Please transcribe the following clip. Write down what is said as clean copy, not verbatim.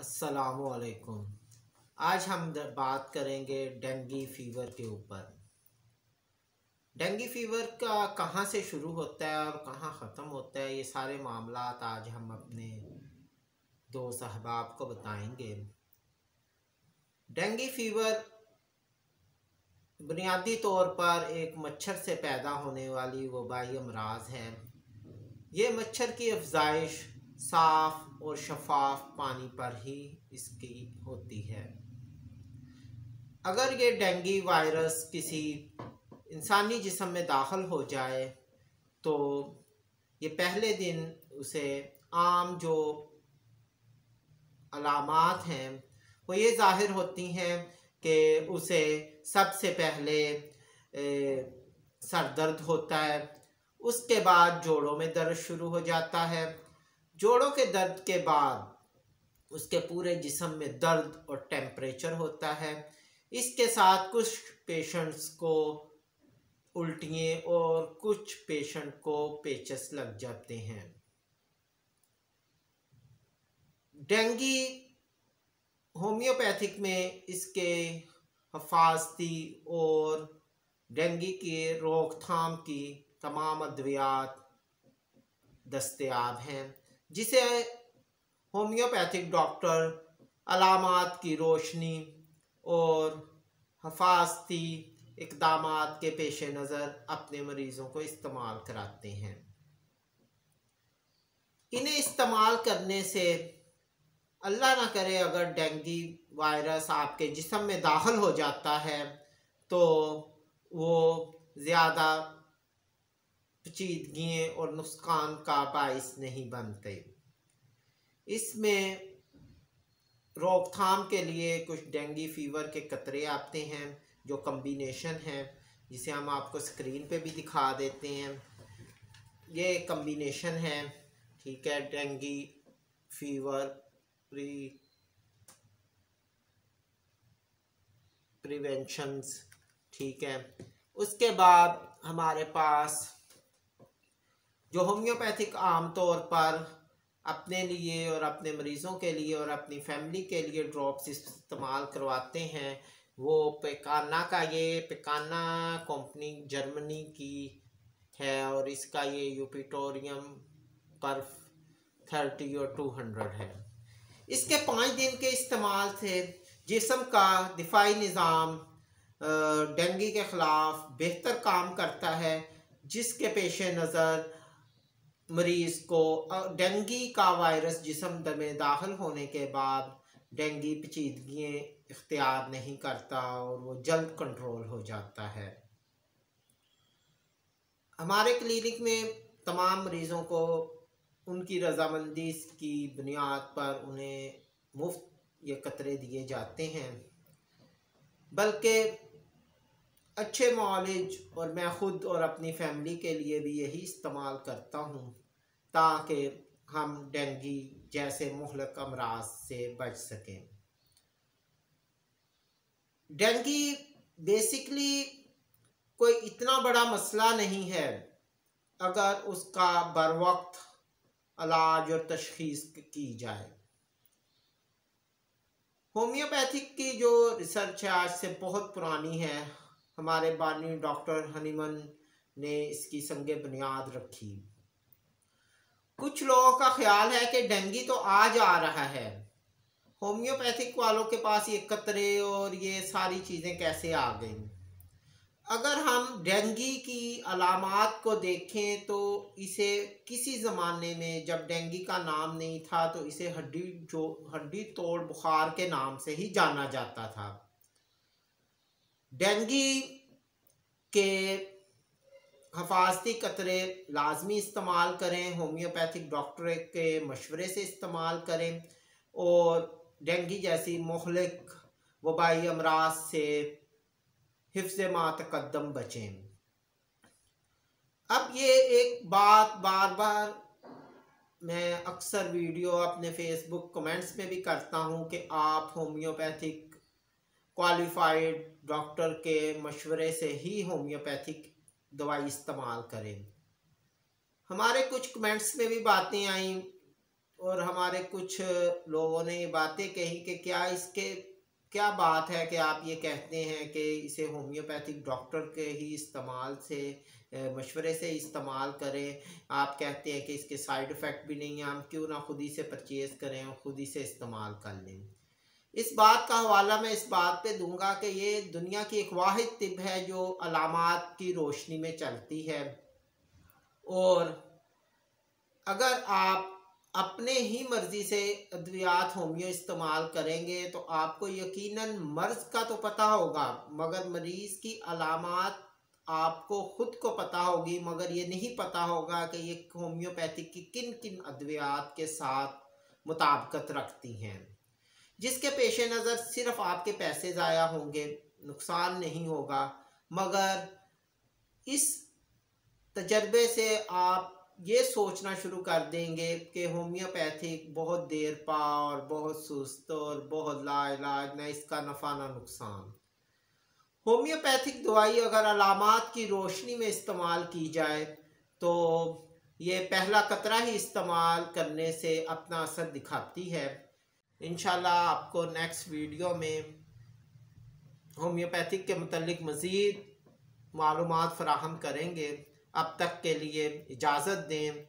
अस्सलामुअलैकुम। आज हम बात करेंगे डेंगू फीवर के ऊपर। डेंगू फीवर का कहाँ से शुरू होता है और कहाँ ख़त्म होता है, ये सारे मामलात आज हम अपने दोस्त अहबाब को बताएंगे। डेंगू फीवर बुनियादी तौर पर एक मच्छर से पैदा होने वाली वबाई अमराज है। ये मच्छर की अफजाइश साफ़ और शफाफ पानी पर ही इसकी होती है। अगर ये डेंगू वायरस किसी इंसानी जिस्म में दाखिल हो जाए तो ये पहले दिन उसे आम जो अलामात हैं वो ये ज़ाहिर होती हैं कि उसे सबसे पहले सर दर्द होता है, उसके बाद जोड़ों में दर्द शुरू हो जाता है। जोड़ों के दर्द के बाद उसके पूरे जिस्म में दर्द और टेम्परेचर होता है। इसके साथ कुछ पेशेंट्स को उल्टियाँ और कुछ पेशेंट को पेचस लग जाते हैं। डेंगू होम्योपैथिक में इसके हिफाजती और डेंगू की रोकथाम की तमाम अद्वियात दस्तयाब हैं, जिसे होम्योपैथिक डॉक्टर अलामात की रोशनी और हिफाजती इक़दामात के पेश नज़र अपने मरीज़ों को इस्तेमाल कराते हैं। इन्हें इस्तेमाल करने से अल्लाह ना करे अगर डेंगू वायरस आपके जिस्म में दाखिल हो जाता है तो वो ज़्यादा पेचीदगी और नुकसान का बाइस नहीं बनते। इसमें रोकथाम के लिए कुछ डेंगू फीवर के कतरे आते हैं जो कम्बिनेशन है, जिसे हम आपको स्क्रीन पे भी दिखा देते हैं। ये कम्बिनेशन है, ठीक है, डेंगू फीवर प्रिवेंशंस, ठीक है। उसके बाद हमारे पास जो होम्योपैथिक आम तौर पर अपने लिए और अपने मरीज़ों के लिए और अपनी फैमिली के लिए ड्रॉप्स इस्तेमाल करवाते हैं, वो पेकाना का, ये पेकाना कंपनी जर्मनी की है और इसका ये यूपिटोरियम पर 30 और 200 है। इसके 5 दिन के इस्तेमाल से जिस्म का दिफाई निज़ाम डेंगू के ख़िलाफ़ बेहतर काम करता है, जिसके पेश नज़र मरीज़ को डेंगू का वायरस जिस्म में दाखिल होने के बाद डेंगू पेचीदगियाँ इख्तियार नहीं करता और वो जल्द कंट्रोल हो जाता है। हमारे क्लिनिक में तमाम मरीज़ों को उनकी रज़ामंदी की बुनियाद पर उन्हें मुफ्त ये कतरे दिए जाते हैं, बल्कि अच्छे मौलिज और मैं ख़ुद और अपनी फैमिली के लिए भी यही इस्तेमाल करता हूँ ताकि हम डेंगू जैसे मुहलक अमराज से बच सकें। डेंगू बेसिकली कोई इतना बड़ा मसला नहीं है अगर उसका बर वक्त इलाज और तशख़ीस की जाए। होम्योपैथिक की जो रिसर्च है आज से बहुत पुरानी है। हमारे बानी डॉक्टर हनीमन ने इसकी संगे बुनियाद रखी। कुछ लोगों का ख्याल है कि डेंगू तो आज आ रहा है, होम्योपैथिक वालों के पास ये कतरे और ये सारी चीज़ें कैसे आ गई। अगर हम डेंगू की अलामात को देखें तो इसे किसी ज़माने में जब डेंगू का नाम नहीं था तो इसे हड्डी तोड़ बुखार के नाम से ही जाना जाता था। डेंगू के हिफाजती कतरे लाजमी इस्तेमाल करें, होम्योपैथिक डॉक्टर के मशवरे से इस्तेमाल करें और डेंगू जैसी मुहलिक वबाई अमराज से हिफ्ज़ मा तक़द्दम बचें। अब ये एक बात बार बार मैं अक्सर वीडियो अपने फेसबुक कमेंट्स में भी करता हूँ कि आप होम्योपैथिक क्वालिफाइड डॉक्टर के मशवरे से ही होम्योपैथिक दवाई इस्तेमाल करें। हमारे कुछ कमेंट्स में भी बातें आई और हमारे कुछ लोगों ने ये बातें कही कि क्या इसके क्या बात है कि आप ये कहते हैं कि इसे होम्योपैथिक डॉक्टर के ही इस्तेमाल से मशवरे से इस्तेमाल करें। आप कहते हैं कि इसके साइड इफ़ेक्ट भी नहीं है, हम क्यों ना खुद ही से परचेज़ करें और खुद ही से इस्तेमाल कर लें। इस बात का हवाला मैं इस बात पे दूंगा कि ये दुनिया की एक वाहिद तिब है जो अलामात की रोशनी में चलती है, और अगर आप अपने ही मर्जी से अद्वियात होमियो इस्तेमाल करेंगे तो आपको यकीनन मर्ज का तो पता होगा, मगर मरीज़ की अलामात आपको ख़ुद को पता होगी, मगर ये नहीं पता होगा कि ये होम्योपैथिक की किन किन अद्वियात के साथ मुताबिकत रखती हैं, जिसके पेश नज़र सिर्फ आपके पैसे ज़ाया होंगे, नुकसान नहीं होगा। मगर इस तजर्बे से आप ये सोचना शुरू कर देंगे कि होम्योपैथिक बहुत देर पा और बहुत सुस्त और बहुत लाइलाज, न इसका नफ़ा न नुकसान। होम्योपैथिक दवाई अगर अलामात की रोशनी में इस्तेमाल की जाए तो ये पहला कतरा ही इस्तेमाल करने से अपना असर दिखाती है। इंशाल्लाह आपको नेक्स्ट वीडियो में होम्योपैथिक के मुतल्लिक मज़ीद मालूमात फ़राहम करेंगे। अब तक के लिए इजाज़त दें।